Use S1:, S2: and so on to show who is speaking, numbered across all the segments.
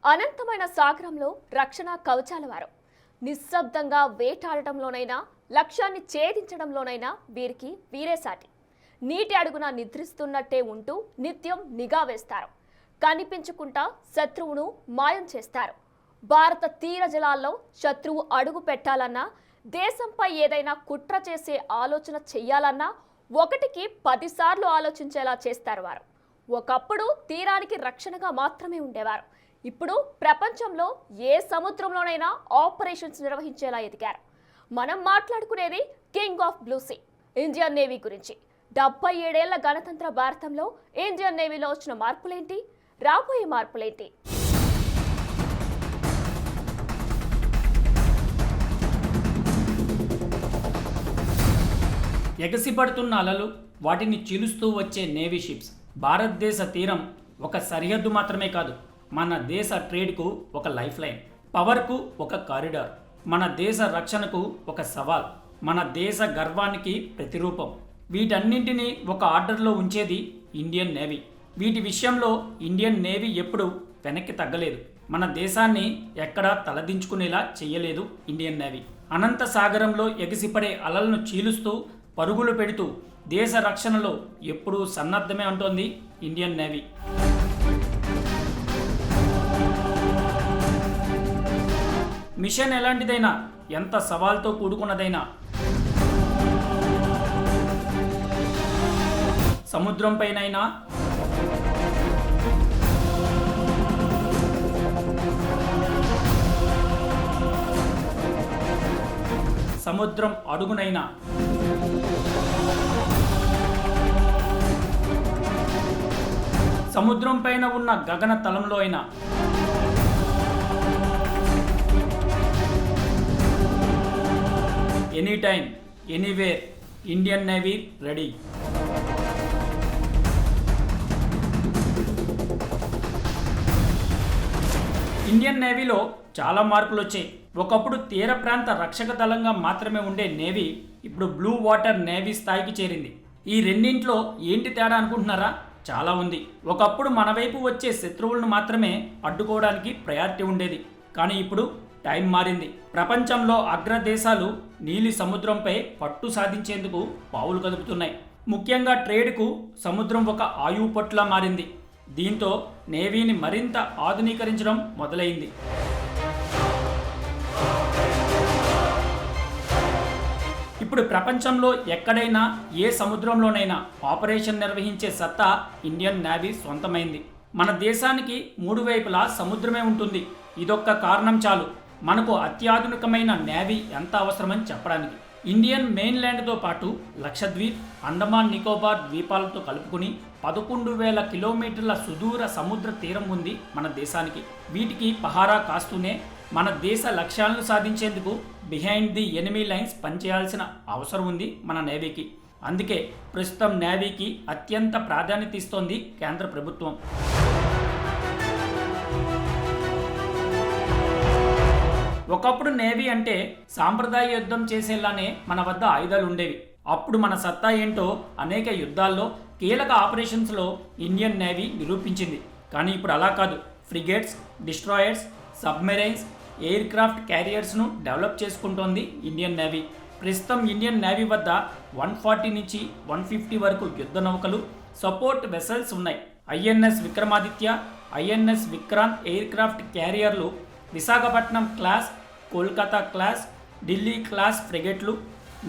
S1: అనంతమైన సాగరంలో రక్షణ కవచాల వారు నిశ్శబ్దంగా వేటాడటంలోనైనా లక్ష్యాన్ని ఛేదించడంలోనైనా వీరికి వీరే సాటి. నీటి అడుగున నిద్రిస్తున్నట్టే ఉంటూ నిత్యం నిఘా వేస్తారు. కనిపించుకుంటా శత్రువును మాయం చేస్తారు. భారత తీర జలాల్లో శత్రువు అడుగు పెట్టాలన్నా, దేశంపై ఏదైనా కుట్ర చేసే ఆలోచన చెయ్యాలన్నా ఒకటికి 10 సార్లు ఆలోచించేలా చేస్తారు వారు. ఒకప్పుడు తీరానికి రక్షణగా మాత్రమే ఉండేవారు. ఇప్పుడు ప్రపంచంలో ఏ సముద్రంలోనైనా ఆపరేషన్స్ నిర్వహించేలా ఎదిగారు. మనం మాట్లాడుకునేది king of blue sea Indian navy గురించి. 77 ఏళ్ల గణతంత్ర భారతంలో ఇండియన్ నేవీలో వచ్చిన మార్పులేంటి, రాబోయే మార్పులేంటి?
S2: ఎగసిపడుతున్న అలలు, వాటిని చీలుస్తూ వచ్చే నేవీ షిప్స్. భారతదేశ తీరం ఒక సరిహద్దు మాత్రమే కాదు, మన దేశ ట్రేడ్కు ఒక లైఫ్ లైన్, పవర్కు ఒక కారిడార్, మన దేశ రక్షణకు ఒక సవాల్, మన దేశ గర్వానికి ప్రతిరూపం. వీటన్నింటినీ ఒక ఆర్డర్లో ఉంచేది ఇండియన్ నేవీ. వీటి విషయంలో ఇండియన్ నేవీ ఎప్పుడూ వెనక్కి తగ్గలేదు. మన దేశాన్ని ఎక్కడా తలదించుకునేలా చెయ్యలేదు ఇండియన్ నేవీ. అనంత సాగరంలో ఎగిసిపడే అలలను చీలుస్తూ పరుగులు పెడుతూ దేశ రక్షణలో ఎప్పుడూ సన్నద్ధమే అంటోంది ఇండియన్ నేవీ. మిషన్ ఎలాంటిదైనా, ఎంత సవాల్తో కూడుకున్నదైనా, సముద్రం పైనైనా, సముద్రం అడుగునైనా, సముద్రం పైన ఉన్న గగన తలంలో అయినా, any time anywhere Indian Navy ready. Indian నేవీలో చాలా మార్పులు వచ్చాయి. ఒకప్పుడు తీర ప్రాంత రక్షక దళంగా మాత్రమే ఉండే నేవీ ఇప్పుడు బ్లూ వాటర్ నేవీ స్థాయికి చేరింది. ఈ రెండింట్లో ఏంటి తేడా అనుకుంటున్నారా? చాలా ఉంది. ఒకప్పుడు మన వైపు వచ్చే శత్రువులను మాత్రమే అడ్డుకోవడానికి ప్రయారిటీ ఉండేది. కానీ ఇప్పుడు టైం మారింది. ప్రపంచంలో అగ్రదేశాలు నీలి సముద్రంపై పట్టు సాధించేందుకు పావులు కదుపుతున్నాయి. ముఖ్యంగా ట్రేడ్కు సముద్రం ఒక ఆయువు పట్టులా మారింది. దీంతో నేవీని మరింత ఆధునీకరించడం మొదలైంది. ఇప్పుడు ప్రపంచంలో ఎక్కడైనా ఏ సముద్రంలోనైనా ఆపరేషన్ నిర్వహించే సత్తా ఇండియన్ నేవీ సొంతమైంది. మన దేశానికి 3 వైపులా సముద్రమే ఉంటుంది. ఇదొక్క కారణం చాలు మనకు అత్యాధునికమైన నేవీ ఎంత అవసరమని చెప్పడానికి. ఇండియన్ మెయిన్ల్యాండ్తో పాటు లక్షద్వీప్, అండమాన్ నికోబార్ ద్వీపాలతో కలుపుకుని 11,000 కిలోమీటర్ల సుదూర సముద్ర తీరం ఉంది మన దేశానికి. వీటికి పహారా కాస్తూనే మన దేశ లక్ష్యాలను సాధించేందుకు బిహైండ్ ది ఎనిమీ లైన్స్ పనిచేయాల్సిన అవసరం ఉంది మన నేవీకి. అందుకే ప్రస్తుతం నేవీకి అత్యంత ప్రాధాన్యత ఇస్తోంది కేంద్ర ప్రభుత్వం. ఒకప్పుడు నేవీ అంటే సాంప్రదాయ యుద్ధం చేసేలానే మన వద్ద ఆయుధాలు ఉండేవి. అప్పుడు మన సత్తా ఏంటో అనేక యుద్ధాల్లో, కీలక ఆపరేషన్స్లో ఇండియన్ నేవీ నిరూపించింది. కానీ ఇప్పుడు అలా కాదు. Frigates, destroyers, submarines, aircraft క్యారియర్స్ను డెవలప్ చేసుకుంటోంది ఇండియన్ నేవీ. ప్రస్తుతం ఇండియన్ నేవీ వద్ద 140 నుంచి 150 వరకు యుద్ధ నౌకలు, సపోర్ట్ వెసల్స్ ఉన్నాయి. INS Vikramaditya, INS Vikrant aircraft క్యారియర్లు, Visakhapatnam class, Kolkata class, Delhi class ఫ్రిగేట్లు,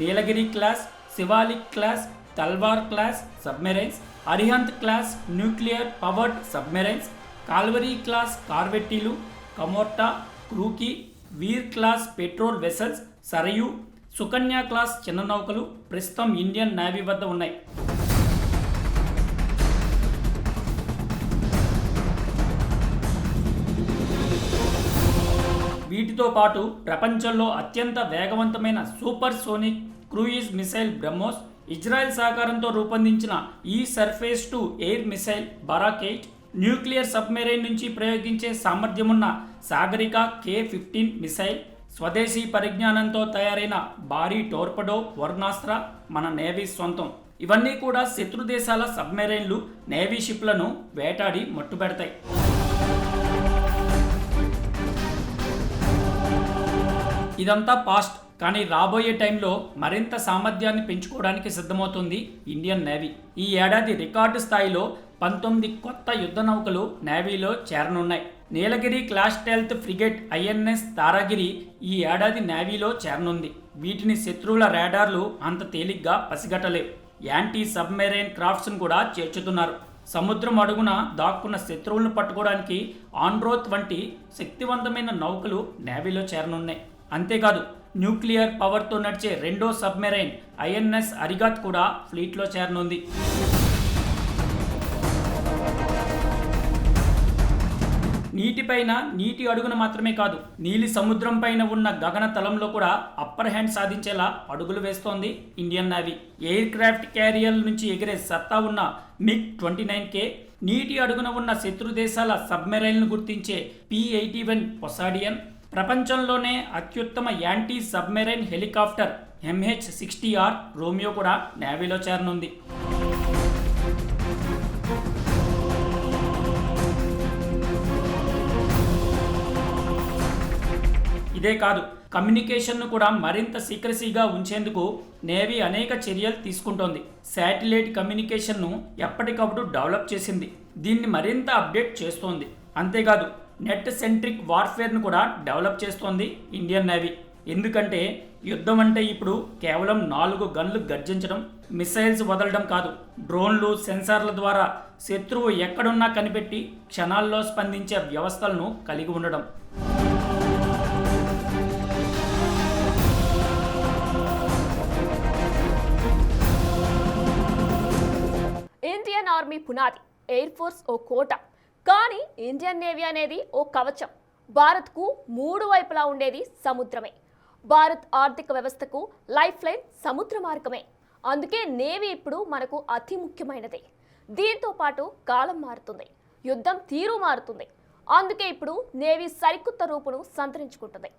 S2: Nilgiri class, Shivalik class, Talwar class submarines, Arihant class nuclear powered submarines, Kalvari class కార్వెట్టీలు, Kamorta, Khukri, Veer class patrol vessels, Sarayu, Sukanya class చిన్న నౌకలు ప్రస్తుతం ఇండియన్ నేవీ వద్ద ఉన్నాయి. వీటితో పాటు ప్రపంచంలో అత్యంత వేగవంతమైన supersonic cruise missile BrahMos, Israel సహకారంతో రూపొందించిన ఈ surface to air missile Barak 8, nuclear submarine నుంచి ప్రయోగించే సామర్థ్యమున్న సాగరిక K-15 మిసైల్, స్వదేశీ పరిజ్ఞానంతో తయారైన భారీ టోర్పడో వర్ణాస్త్ర మన నేవీ సొంతం. ఇవన్నీ కూడా శత్రు దేశాల సబ్మెరైన్లు, నేవీ షిప్లను వేటాడి మట్టుబెడతాయి. ఇదంతా పాస్ట్, కానీ రాబోయే టైంలో మరింత సామర్థ్యాన్ని పెంచుకోవడానికి సిద్ధమవుతుంది ఇండియన్ నేవీ. ఈ ఏడాది రికార్డు స్థాయిలో 19 కొత్త యుద్ధ నౌకలు నేవీలో చేరనున్నాయి. Nilgiri class stealth frigate INS Taragiri ఈ ఏడాది నేవీలో చేరనుంది. వీటిని శత్రువుల రాడార్లు అంత తేలిగ్గా పసిగట్టలేవు. యాంటీ సబ్మెరైన్ క్రాఫ్ట్స్ను కూడా చేర్చుతున్నారు. సముద్రం అడుగున దాక్కున్న శత్రువులను పట్టుకోవడానికి ఆన్రోత్ వంటి శక్తివంతమైన నౌకలు నేవీలో చేరనున్నాయి. అంతేకాదు, న్యూక్లియర్ పవర్తో నడిచే రెండో సబ్మెరైన్ ఐఎన్ఎస్ అరిగాత్ కూడా ఫ్లీట్లో చేరనుంది. నీటిపైన నీటి అడుగున మాత్రమే కాదు, నీలి సముద్రం పైన ఉన్న గగన తలంలో కూడా అప్పర్ హ్యాండ్ సాధించేలా అడుగులు వేస్తోంది ఇండియన్ నేవీ. ఎయిర్ క్రాఫ్ట్ క్యారియర్ల నుంచి ఎగిరే సత్తా ఉన్న MiG-29K, నీటి అడుగున ఉన్న శత్రు దేశాల సబ్మెరైన్లను గుర్తించే P-81 పొసాడియన్, ప్రపంచంలోనే అత్యుత్తమ anti submarine helicopter MH-60R Romeo కూడా నేవీలో చేరనుంది. ఇదే కాదు, కమ్యూనికేషన్ను కూడా మరింత సీక్రసీగా ఉంచేందుకు నేవీ అనేక చర్యలు తీసుకుంటోంది. శాటిలైట్ కమ్యూనికేషన్ను ఎప్పటికప్పుడు డెవలప్ చేసింది, దీన్ని మరింత అప్డేట్ చేస్తోంది. అంతేకాదు, నెట్ సెంట్రిక్ వార్ఫేర్ను కూడా డెవలప్ చేస్తోంది ఇండియన్ నేవీ. ఎందుకంటే యుద్ధం అంటే ఇప్పుడు కేవలం 4 గన్లు గర్జించడం, మిసైల్స్ వదలడం కాదు, డ్రోన్లు, సెన్సార్ల ద్వారా శత్రువు ఎక్కడున్నా కనిపెట్టి క్షణాల్లో స్పందించే వ్యవస్థలను కలిగి ఉండడం.
S1: ఇండియన్ ఆర్మీ పునాది, ఎయిర్ ఫోర్స్ ఓ కోట, కానీ ఇండియన్ నేవీ అనేది ఓ కవచం. భారత్కు 3 వైపులా ఉండేది సముద్రమే. భారత్ ఆర్థిక వ్యవస్థకు లైఫ్ లైన్ సముద్ర మార్గమే. అందుకే నేవీ ఇప్పుడు మనకు అతి ముఖ్యమైనది. దీంతో పాటు కాలం మారుతుంది, యుద్ధం తీరు మారుతుంది. అందుకే ఇప్పుడు నేవీ సరికొత్త రూపును సంతరించుకుంటుంది.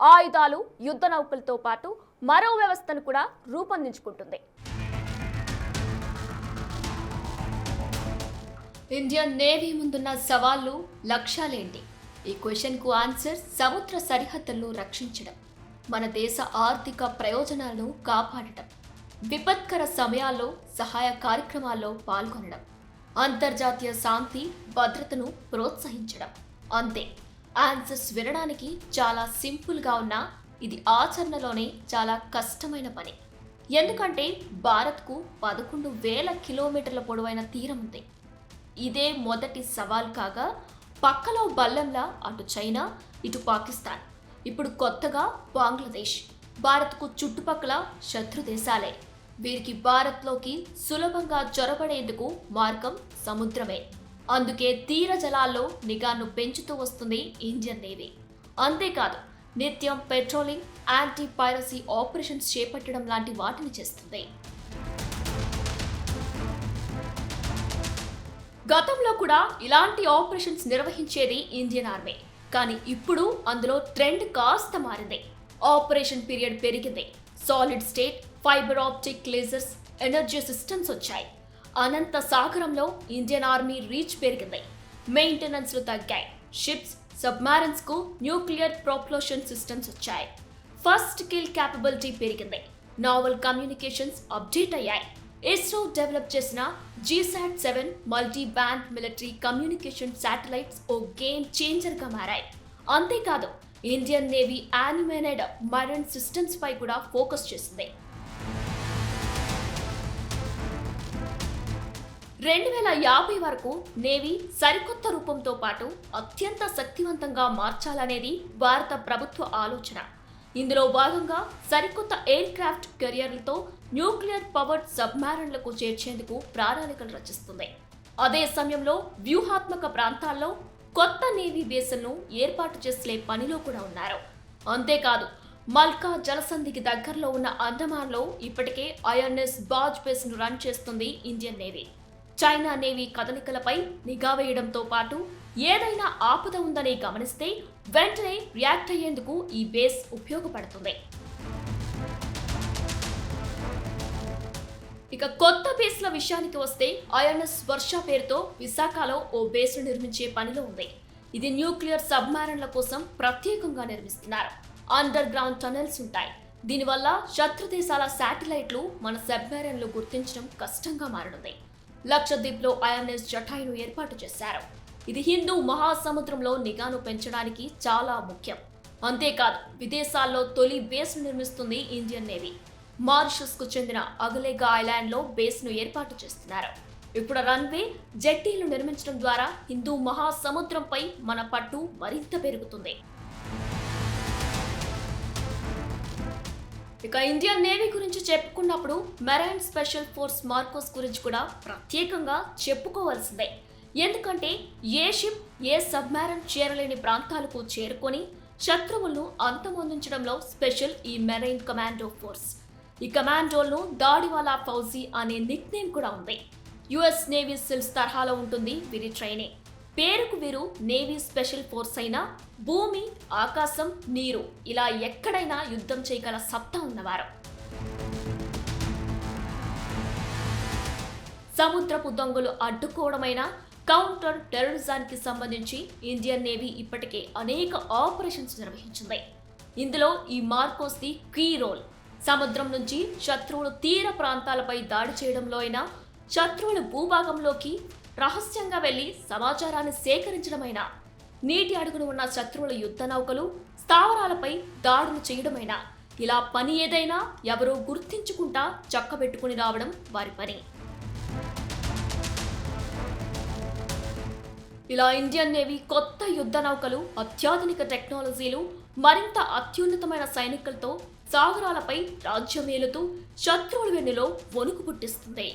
S1: ఆయుధాలు, యుద్ధ నౌకలతో పాటు మరో వ్యవస్థను కూడా రూపొందించుకుంటుంది. ఇండియన్ నేవీ ముందున్న సవాళ్లు, లక్ష్యాలేంటి? ఈ క్వశ్చన్కు ఆన్సర్ సముద్ర సరిహద్దులను రక్షించడం, మన దేశ ఆర్థిక ప్రయోజనాలను కాపాడటం, విపత్కర సమయాల్లో సహాయ కార్యక్రమాల్లో పాల్గొనడం, అంతర్జాతీయ శాంతి భద్రతను ప్రోత్సహించడం. అంతే. ఆన్సర్స్ వినడానికి చాలా సింపుల్గా ఉన్నా ఇది ఆచరణలోనే చాలా కష్టమైన పని. ఎందుకంటే భారత్కు 11,000 కిలోమీటర్ల పొడవైన తీరం ఉంది. ఇదే మొదటి సవాల్ కాగా, పక్కలో బల్లంలా అటు చైనా, ఇటు పాకిస్తాన్, ఇప్పుడు కొత్తగా బంగ్లాదేశ్. భారత్కు చుట్టుపక్కల శత్రు దేశాలే. వీరికి భారత్లోకి సులభంగా చొరబడేందుకు మార్గం సముద్రమే. అందుకే తీర జలాల్లో నిఘాను పెంచుతూ వస్తుంది ఇండియన్ నేవీ. అంతేకాదు, నిత్యం పెట్రోలింగ్, యాంటీ పైరసీ ఆపరేషన్స్ చేపట్టడం లాంటి వాటిని చేస్తుంది. గతంలో కూడా ఇలాంటి ఆపరేషన్స్ నిర్వహించేది ఇండియన్ ఆర్మీ. కానీ ఇప్పుడు అందులో ట్రెండ్ కాస్త మారింది. ఆపరేషన్ పీరియడ్ పెరిగింది. Solid state, fibre optic lasers, energy systems వచ్చాయి. అనంత సాగరంలో ఇండియన్ ఆర్మీ రీచ్ పెరిగింది. మెయింటెనెన్స్లు తగ్గాయి. షిప్స్, సబ్మారిన్స్ కు న్యూక్లియర్ ప్రొపల్షన్ సిస్టమ్స్ వచ్చాయి. ఫస్ట్ కిల్ క్యాపబిలిటీ పెరిగింది. నావల్ కమ్యూనికేషన్స్ అప్డేట్ అయ్యాయి. ఇస్రో డెవలప్ చేసిన GSAT-7 multi band military communication satellites ఓ గేమ్ చేంజర్గా మారాయి. అంతేకాదు, Indian Navy animated marine systems పై కూడా ఫోకస్ చేసింది. 2050 వరకు నేవీ సరికొత్త రూపంతో పాటు అత్యంత శక్తివంతంగా మార్చాలనేది భారత ప్రభుత్వ ఆలోచన. ఇందులో భాగంగా సరికొత్త ఎయిర్ క్రాఫ్ట్ కెరియర్లతో న్యూక్లియర్ పవర్డ్ సబ్మారిన్లకు చేర్చేందుకు ప్రణాళికలు రచిస్తుంది. అదే సమయంలో వ్యూహాత్మక ప్రాంతాల్లో కొత్త నేవీ బేస్లను ఏర్పాటు చేసే పనిలో కూడా ఉన్నారు. అంతేకాదు, మల్కా జలసంధికి దగ్గరలో ఉన్న అండమాన్లో ఇప్పటికే ఐఎన్ఎస్ బాజ్ బేస్ను రన్ చేస్తుంది ఇండియన్ నేవీ. చైనా నేవీ కదలికలపై నిఘా వేయడంతో పాటు ఏదైనా ఆపద ఉందని గమనిస్తే వెంటనే రియాక్ట్ అయ్యేందుకు ఈ బేస్ ఉపయోగపడుతుంది. ఇక కొత్త బేస్ల విషయానికి వస్తే ఐఎన్ఎస్ వర్ష పేరుతో విశాఖలో ఓ బేస్ను నిర్మించే పనిలో ఉంది. ఇది న్యూక్లియర్ సబ్మారిన్ల కోసం ప్రత్యేకంగా నిర్మిస్తున్నారు. అండర్ గ్రౌండ్ టనెల్స్ ఉంటాయి. దీనివల్ల శత్రు దేశాల శాటిలైట్లు మన సబ్మెరైన్లు గుర్తించడం కష్టంగా మారనుంది. లక్షద్వీప్లో ఐఎన్ఎస్ జటాయును ఏర్పాటు చేశారు. ఇది హిందూ మహాసముద్రంలో నిఘాను పెంచడానికి చాలా ముఖ్యం. అంతేకాదు, విదేశాల్లో తొలి బేస్ను నిర్మిస్తుంది ఇండియన్ నేవీ. మారిషస్ కు చెందిన అగలేగా ఐలాండ్ లో బేస్ ను ఏర్పాటు చేస్తున్నారు. ఇప్పుడు రన్వే, జెట్టీలు నిర్మించడం ద్వారా హిందూ మహాసముద్రంపై మన పట్టు మరింత పెరుగుతుంది. ఇక ఇండియన్ నేవీ గురించి చెప్పుకున్నప్పుడు మెరైన్ స్పెషల్ ఫోర్స్ మార్కోస్ గురించి కూడా ప్రత్యేకంగా చెప్పుకోవాల్సిందే. ఎందుకంటే ఏ షిప్, ఏ సబ్మెరైన్ చేరలేని ప్రాంతాలకు చేరుకొని శత్రువులను అంతమొందించడంలో స్పెషల్ ఈ మెరైన్ కమాండో ఫోర్స్. ఈ కమాండోలను దాడివాలా ఫౌజీ అనే నిక్ నేమ్ కూడా ఉంది. యుఎస్ నేవీ సిల్స్ తరహాలో ఉంటుంది వీరి ట్రైనింగ్. పేరుకు వీరు నేవీ స్పెషల్ ఫోర్స్ అయినా భూమి, ఆకాశం, నీరు ఇలా ఎక్కడైనా యుద్ధం చేయగల సత్తా ఉన్నవారు. సముద్రపు దొంగలు అడ్డుకోవడమైనా కౌంటర్ టెర్రరిజానికి సంబంధించి ఇండియన్ నేవీ ఇప్పటికే అనేక ఆపరేషన్స్ నిర్వహించింది. ఇందులో ఈ మార్కోస్ ది కీ రోల్. సముద్రం నుంచి శత్రువులు తీర ప్రాంతాలపై దాడి చేయడంలో అయినా, శత్రువుల భూభాగంలోకి రహస్యంగా వెళ్లి సమాచారాన్ని సేకరించడమైనా, నీటి అడుగున ఉన్న శత్రువుల యుద్ధ నౌకలు, స్థావరాలపై దాడులు చేయడమైనా, ఇలా పని ఏదైనా ఎవరూ గుర్తించుకుంటా చక్కబెట్టుకుని రావడం వారి పని. ఇలా ఇండియన్ నేవీ కొత్త యుద్ధ నౌకలు, అత్యాధునిక టెక్నాలజీలు, మరింత అత్యున్నతమైన సైనికులతో సాగరాలపై రాజ్యమేలుతూ శత్రువుల వెన్నులో వణుకు పుట్టిస్తుంది.